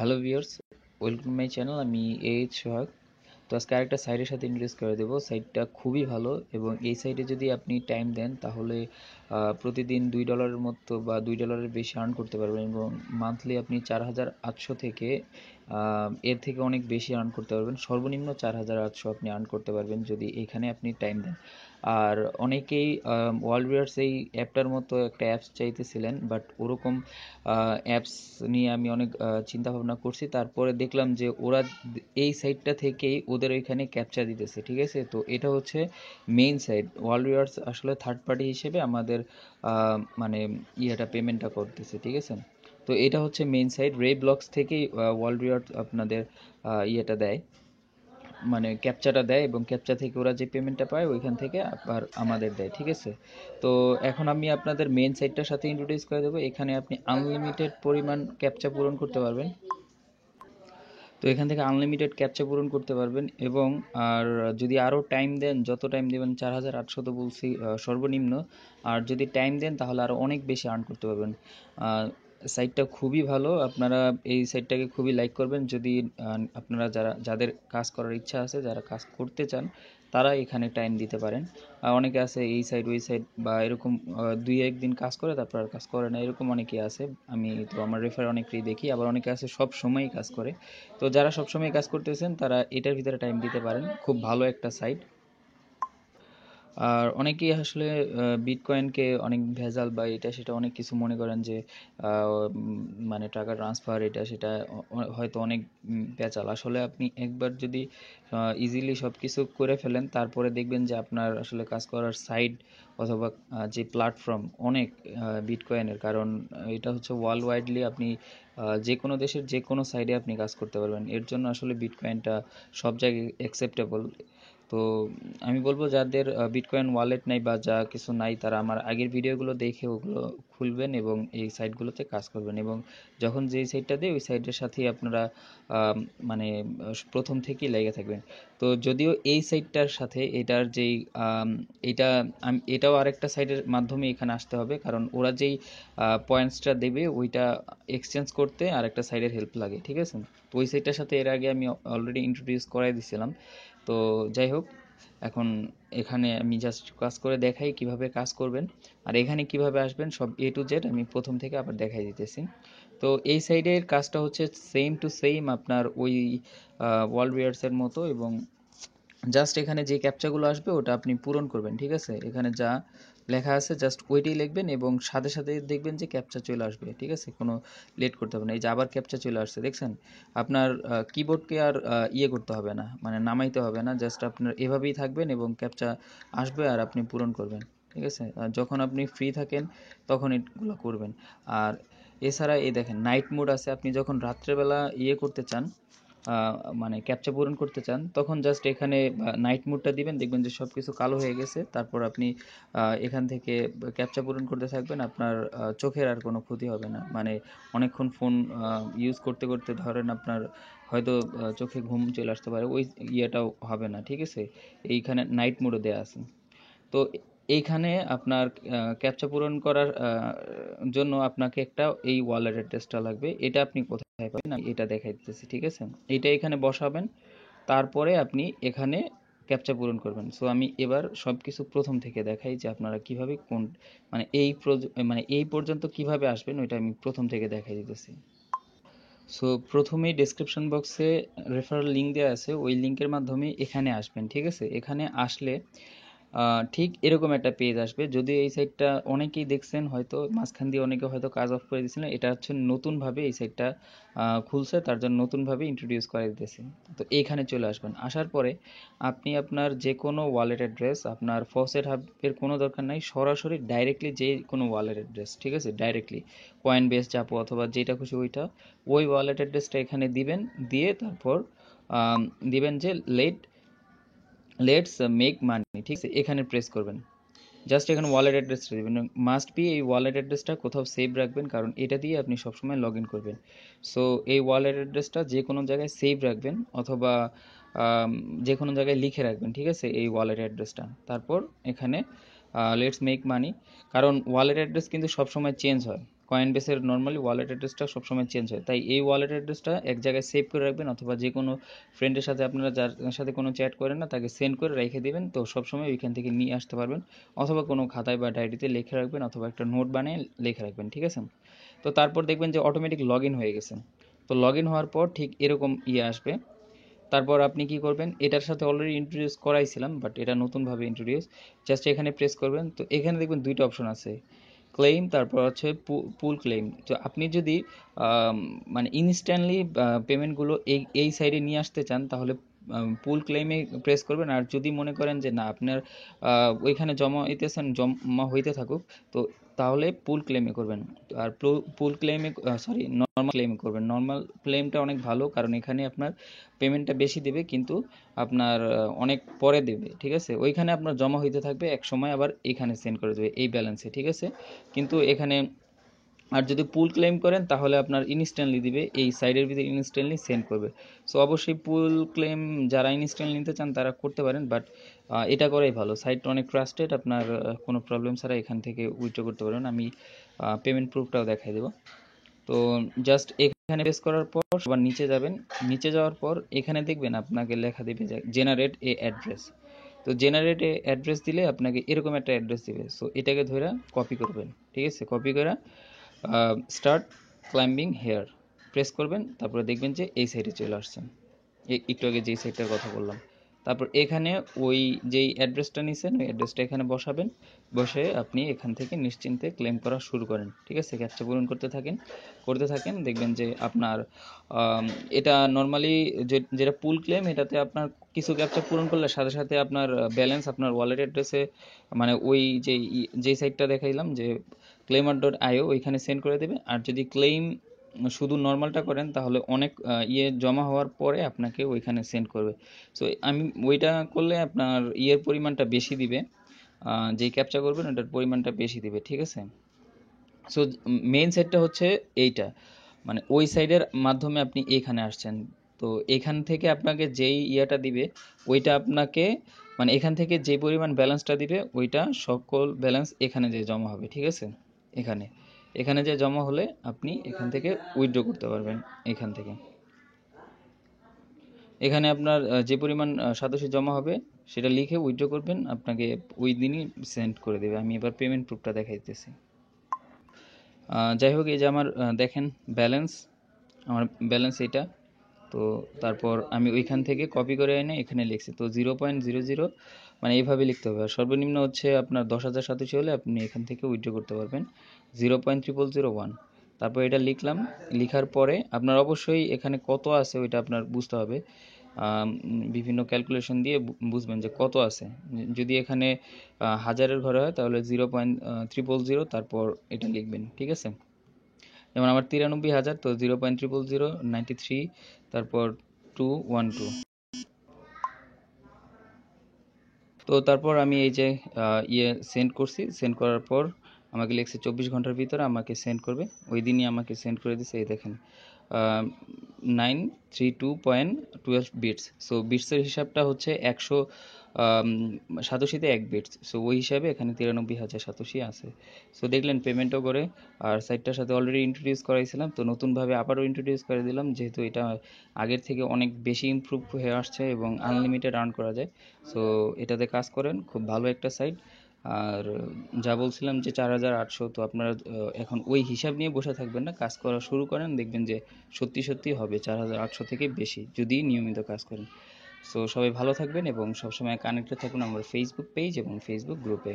Hello viewers, welcome to my channel. আমি সোহাগ। তো আজকে আরেকটা সাইটের সাথে ইন্ট্রোডিউস করে দেবো। সাইটটা খুবই ভালো এবং এই সাইটে যদি আপনি টাইম দেন তাহলে প্রতিদিন $2 মতো বা $2 বেশি আর্ন করতে পারবেন এবং মান্থলি আপনি 4,800 থেকে এর থেকে অনেক বেশি আর্ন করতে পারবেন। সর্বনিম্ন 4,800 আপনি আর্ন করতে পারবেন যদি এখানে আপনি টাইম দেন। আর অনেকেই ওয়ার্ল্ড ভিউয়ার্স এই অ্যাপটার মতো একটা অ্যাপস চাইতেছিলেন, বাট ওরকম অ্যাপস নিয়ে আমি অনেক চিন্তা ভাবনা করছি। তারপরে দেখলাম যে ওরা এই সাইটটা থেকেই ওদের ওইখানে ক্যাপচা দিতেছে, ঠিক আছে। তো এটা হচ্ছে মেইন সাইট। ওয়ার্ল্ড ভিউয়ার্স আসলে থার্ড পার্টি হিসেবে আমাদের মানে পেমেন্টটা করতেছে, ঠিক আছে। তো এটা হচ্ছে মেইন সাইট। রে ব্লগস থেকেই ওয়ার্ল্ড ভিউয়ার্স আপনাদের দেয়, মানে ক্যাপচাটা দেয় এবং ক্যাপচা থেকে ওরা যে পেমেন্টটা পায় ওইখান থেকে আবার আমাদের দেয়, ঠিক আছে। তো এখন আমি আপনাদের মেন সাইটটার সাথে ইন্ট্রোডিউস করে দেবো। এখানে আপনি আনলিমিটেড পরিমাণ ক্যাপচা পূরণ করতে পারবেন। তো এখান থেকে আনলিমিটেড ক্যাপচা পূরণ করতে পারবেন এবং আর যদি আরও টাইম দেন, যত টাইম দেবেন, 4,800 তো বলছি সর্বনিম্ন। আর যদি টাইম দেন তাহলে আরও অনেক বেশি আর্ন করতে পারবেন। সাইটটা খুবই ভালো, আপনারা এই সাইটটাকে খুবই লাইক করবেন। যদি আপনারা যাদের কাজ করার ইচ্ছা আছে, যারা কাজ করতে চান, তারা এখানে টাইম দিতে পারেন। অনেকে আছে এই সাইড ওই সাইড বা এরকম 2-1 দিন কাজ করে তারপর আর কাজ করে না, এরকম অনেকেই আছে। আমি তো আমার রেফার অনেকেই দেখি। আবার অনেকে আছে সব সময়ই কাজ করে। তো যারা সবসময় কাজ করতেছেন তারা এটার ভিতরে টাইম দিতে পারেন। খুব ভালো একটা সাইট। আর অনেকেই আসলে বিটকয়েনকে অনেক ভেজাল বা এটা সেটা অনেক কিছু মনে করেন যে মানে টাকা ট্রান্সফার এটা সেটা হয়তো অনেক ভেজাল। আসলে আপনি একবার যদি ইজিলি সব কিছু করে ফেলেন তারপরে দেখবেন যে আপনার আসলে কাজ করার সাইট অথবা যে প্ল্যাটফর্ম অনেক বিটকয়েনের, কারণ এটা হচ্ছে ওয়ার্ল্ড ওয়াইডলি আপনি যে কোনো দেশের যে কোনো সাইডে আপনি কাজ করতে পারবেন। এর জন্য আসলে বিটকয়েনটা সব জায়গায় অ্যাকসেপ্টেবল। তো আমি বলবো যাদের বিটকয়েন ওয়ালেট নাই বা যা কিছু নাই তারা আমার আগের ভিডিওগুলো দেখে ওগুলো খুলবেন এবং এই সাইটগুলোতে কাজ করবেন এবং যখন যেই সাইটটা দেয় ওই সাইটের সাথেই আপনারা মানে প্রথম থেকেই লেগে থাকবেন। তো যদিও এই সাইটটার সাথে এটার যেই এটাও আরেকটা সাইটের মাধ্যমে এখানে আসতে হবে, কারণ ওরা যেই পয়েন্টসটা দেবে ওইটা এক্সচেঞ্জ করতে আরেকটা সাইটের হেল্প লাগে, ঠিক আছে। তো ওই সাইটটার সাথে এর আগে আমি অলরেডি ইন্ট্রোডিউস করাই দিছিলাম। তো যাই হোক, এখন এখানে আমি জাস্ট কাজ করে দেখাই কিভাবে কাজ করবেন আর এখানে কিভাবে আসবেন, সব A to Z আমি প্রথম থেকে আবার দেখাই দিতেছি। তো এই সাইডের কাজটা হচ্ছে সেম টু সেম আপনার ওই ওয়ার্ল্ড ওয়্যার্সের মতো এবং জাস্ট এখানে যে ক্যাপচাগুলো আসবে ওটা আপনি পূরণ করবেন, ঠিক আছে। এখানে যা লেখা আছে জাস্ট ওইটাই লিখবেন এবং সাথে সাথে দেখবেন যে ক্যাপচা চলে আসবে, ঠিক আছে। কোনো লেট করতে হবে না। এই যে আবার ক্যাপচা চলে আসছে, দেখছেন। আপনার কিবোর্ডকে আর করতে হবে না, মানে নামাইতে হবে না, জাস্ট আপনার এভাবেই থাকবেন এবং ক্যাপচা আসবে আর আপনি পূরণ করবেন, ঠিক আছে। আর যখন আপনি ফ্রি থাকেন তখন এগুলো করবেন। আর এছাড়া এই দেখেন নাইট মোড আছে, আপনি যখন রাত্রেবেলা করতে চান, মানে ক্যাপচা পূরণ করতে চান, তখন জাস্ট এখানে নাইট মোডটা দিবেন, দেখবেন যে সব কিছু কালো হয়ে গেছে। তারপর আপনি এখান থেকে ক্যাপচা পূরণ করতে থাকবেন, আপনার চোখের আর কোনো ক্ষতি হবে না। মানে অনেকক্ষণ ফোন ইউজ করতে করতে ধরেন আপনার হয়তো চোখে ঘুম চলে আসতে পারে, ওই ইয়েটাও হবে না, ঠিক আছে। এইখানে নাইট মোডও দেওয়া আছে। তো এইখানে আপনার ক্যাপচা পূরণ করার জন্য আপনাকে একটা এই ওয়ালেট অ্যাড্রেসটা লাগবে। এটা আপনি কোথায় পাবেন আমি এটা দেখাই দিতেছি, ঠিক আছে। এটা এখানে বসাবেন, তারপরে আপনি এখানে ক্যাপচা পূরণ করবেন। সো আমি এবার সব কিছু প্রথম থেকে দেখাই যে আপনারা কিভাবে কোন মানে এই পর্যন্ত কিভাবে আসবেন ওইটা আমি প্রথম থেকে দেখাই দিতেছি। সো প্রথমেই ডেসক্রিপশন বক্সে রেফারেল লিঙ্ক দেওয়া আছে, ওই লিঙ্কের মাধ্যমে এখানে আসবেন, ঠিক আছে। এখানে আসলে ঠিক এরকম একটা পেজ আসবে। যদি এই সাইটটা অনেকেই দেখছেন, হয়তো মাঝখান দিয়ে অনেকে হয়তো কাজ অফ করে দিয়েছিলেন, এটা হচ্ছে নতুনভাবে এই সাইটটা খুলছে, তার জন্য নতুনভাবে ইন্ট্রোডিউস করে দিতেছি। তো এইখানে চলে আসবেন। আসার পরে আপনি আপনার যে কোনো ওয়ালেট অ্যাড্রেস, আপনার ফসেট হাবের কোনো দরকার নাই, সরাসরি ডাইরেক্টলি যে কোনো ওয়ালেট অ্যাড্রেস, ঠিক আছে, ডাইরেক্টলি কয়েন বেস চাপো অথবা যেটা খুশি ওইটা, ওই ওয়ালেট অ্যাড্রেসটা এখানে দিবেন। দিয়ে তারপর দিবেন যে লেটস মেক মানি, ঠিক আছে, এখানে প্রেস করবেন। জাস্ট এখানে ওয়ালেট অ্যাড্রেসটা দেবেন। মাস্ট বি এই ওয়ালেট অ্যাড্রেসটা কোথাও সেভ রাখবেন, কারণ এটা দিয়ে আপনি সবসময় লগ ইন করবেন। সো এই ওয়ালেট অ্যাড্রেসটা যে কোনো জায়গায় সেভ রাখবেন অথবা যে কোনো জায়গায় লিখে রাখবেন, ঠিক আছে, এই ওয়ালেট অ্যাড্রেসটা। তারপর এখানে লেটস মেক মানি, কারণ ওয়ালেট অ্যাড্রেস কিন্তু সবসময় চেঞ্জ হয়, কয়েনবেসের নর্মালি ওয়ালেট অ্যাড্রেসটা সবসময় চেঞ্জ হয়, তাই এই ওয়ালেট অ্যাড্রেসটা এক জায়গায় সেভ করে রাখবেন, অথবা যে কোনো ফ্রেন্ডের সাথে আপনারা যার সাথে কোনো চ্যাট করেন না তাকে সেন্ড করে রেখে দেবেন, তো সবসময় ওইখান থেকে নিয়ে আসতে পারবেন, অথবা কোনো খাতায় বা ডায়েরিতে লিখে রাখবেন, অথবা একটা নোট বানিয়ে লিখে রাখবেন, ঠিক আছে। তো তারপর দেখবেন যে অটোমেটিক লগ ইন হয়ে গেছে। তো লগ ইন হওয়ার পর ঠিক এরকম আসবে। তারপর আপনি কি করবেন, এটার সাথে অলরেডি ইন্ট্রোডিউস করাইছিলাম, বাট এটা নতুনভাবে ইন্ট্রোডিউস, জাস্ট এখানে প্রেস করবেন। তো এখানে দেখবেন দুইটা অপশন আছে, ক্লেইম, তারপর হচ্ছে পুল ক্লেইম। তো আপনি যদি মানে ইনস্ট্যান্টলি পেমেন্টগুলো এই সাইডে নিয়ে আসতে চান তাহলে পুল ক্লেইমে প্রেস করবেন, আর যদি মনে করেন যে না আপনার ওইখানে জমা হইতেছেন, জমা হইতে থাকুক, তো তাহলে পুল ক্লেমে করবেন। আর পুল ক্লেমে নর্মাল ক্লেমে করবেন। নর্মাল ক্লেমটা অনেক ভালো, কারণ এখানে আপনার পেমেন্টটা বেশি দেবে, কিন্তু আপনার অনেক পরে দেবে, ঠিক আছে। ওইখানে আপনার জমা হইতে থাকবে, এক সময় আবার এখানে সেন্ড করে দেবে এই ব্যালেন্সে, ঠিক আছে। কিন্তু এখানে আর যদি পুল ক্লেম করেন তাহলে আপনার ইনস্ট্যান্টলি দিবে, এই সাইডের ভিতরে ইনস্ট্যান্টলি সেন্ড করবে। সো অবশ্যই পুল ক্লেম যারা ইনস্ট্যান্টলি নিতে চান তারা করতে পারেন, বাট এটা করাই ভালো। সাইটটা অনেক ট্রাস্টেড, আপনার কোনো প্রবলেম ছাড়া এখান থেকে উইথড্র করতে পারবেন। আমি পেমেন্ট প্রুফটাও দেখাই দেবো। তো জাস্ট এখানে প্রেস করার পর আবার নিচে যাবেন, নিচে যাওয়ার পর এখানে দেখবেন আপনাকে লেখা দেবে যে জেনারেট এ অ্যাড্রেস। তো জেনারেট এ অ্যাড্রেস দিলে আপনাকে এরকম একটা অ্যাড্রেস দিবে, সো এটাকে ধরে কপি করবেন, ঠিক আছে। কপি করে স্টার্ট ক্লাইম্বিং হেয়ার প্রেস করবেন, তারপরে দেখবেন যে এই সাইডে চলে আসছেন, একটু আগে যেই সাইডটার কথা বললাম। তারপর এখানে ওই যেই অ্যাড্রেসটা নিছেন ওই অ্যাড্রেসটা এখানে বসাবেন, বসে আপনি এখান থেকে নিশ্চিন্তে ক্লেম করা শুরু করেন, ঠিক আছে। ক্যাপচা পূরণ করতে থাকেন, দেখবেন যে আপনার এটা নর্মালি যেটা পুল ক্লেম, এটাতে আপনার কিছু ক্যাপচা পূরণ করলে সাথে সাথে আপনার ব্যালেন্স আপনার ওয়ালেট অ্যাড্রেসে, মানে ওই যেই সাইটটা দেখাইলাম যে claimer.io ওইখানে সেন্ড করে দেবে। আর যদি ক্লেম শুধু নর্মালটা করেন তাহলে অনেক জমা হওয়ার পরে আপনাকে ওইখানে সেন্ড করবে। সো আমি ওইটা করলে আপনার পরিমাণটা বেশি দিবে, যেই ক্যাপচা করবেন ওটার পরিমাণটা বেশি দিবে, ঠিক আছে। সো মেইন সাইডটা হচ্ছে এইটা, মানে ওই সাইডের মাধ্যমে আপনি এখানে আসছেন। তো এখান থেকে আপনাকে যেই দিবে ওইটা আপনাকে, মানে এখান থেকে যে পরিমাণ ব্যালেন্সটা দিবে ওইটা সকল ব্যালেন্স এখানে যে জমা হবে, ঠিক আছে। এখানে এখানে যে জমা হলে আপনি এখান থেকে উইথড্র করতে পারবেন। এখান থেকে এখানে আপনার যে পরিমাণ সাতোশি জমা হবে সেটা লিখে উইথড্র করবেন, আপনাকে ওই দিনই সেন্ড করে দেবে। আমি এবার পেমেন্ট প্রুফটা দেখাইতেছি। যাই হোক, এই যে আমার দেখেন আমার ব্যালেন্স এটা। তো তারপর আমি ওইখান থেকে কপি করে এনে এখানে লিখছি, তো 0.00 মানে এইভাবে লিখতে হবে। আর সর্বনিম্ন হচ্ছে আপনার 10,000 সাতোশি হলে আপনি এখান থেকে উইথড্র করতে পারবেন 0.0001। তারপর এটা লিখলাম, লিখার পরে আপনার অবশ্যই এখানে কত আছে ওইটা আপনার বুঝতে হবে। বিভিন্ন ক্যালকুলেশন দিয়ে বুঝবেন যে কত আছে। যদি এখানে হাজারের ঘরে হয় তাহলে 0.000, তারপর এটা লিখবেন, ঠিক আছে। যেমন আমার 93,000, তো 0.00093, তারপর 212। তো তারপর আমি এই যে সেন্ড করছি, সেন্ড করার পর আমাকে লিখছে 24 ঘন্টার ভিতরে আমাকে সেন্ড করবে। ওই দিনই আমাকে সেন্ড করে দিছে, এই দেখেন 932.12 বিটস। সো বিটসের হিসাবটা হচ্ছে 100 সাতোশিতে 1 বিটস। সো ওই হিসাবে এখানে 93,000 সাতোশি আছে। সো দেখলেন পেমেন্টও করে, আর সাইটটার সাথে অলরেডি ইন্ট্রোডিউস করাইছিলাম, তো নতুনভাবে আবারও ইন্ট্রোডিউস করে দিলাম, যেহেতু এটা আগের থেকে অনেক বেশি ইমপ্রুভ হয়ে আসছে এবং আনলিমিটেড আর্ন করা যায়। সো এটাতে কাজ করেন, খুব ভালো একটা সাইট। আর যা বলছিলাম যে 4,800, তো আপনারা এখন ওই হিসাব নিয়ে বসে থাকবেন না, কাজ করা শুরু করেন, দেখবেন যে সত্যি সত্যি হবে 4,800 থেকে বেশি যদি নিয়মিত কাজ করেন। সো সবাই ভালো থাকবেন এবং সবসময় কানেক্টেড থাকুন আমার ফেসবুক পেজ এবং ফেসবুক গ্রুপে।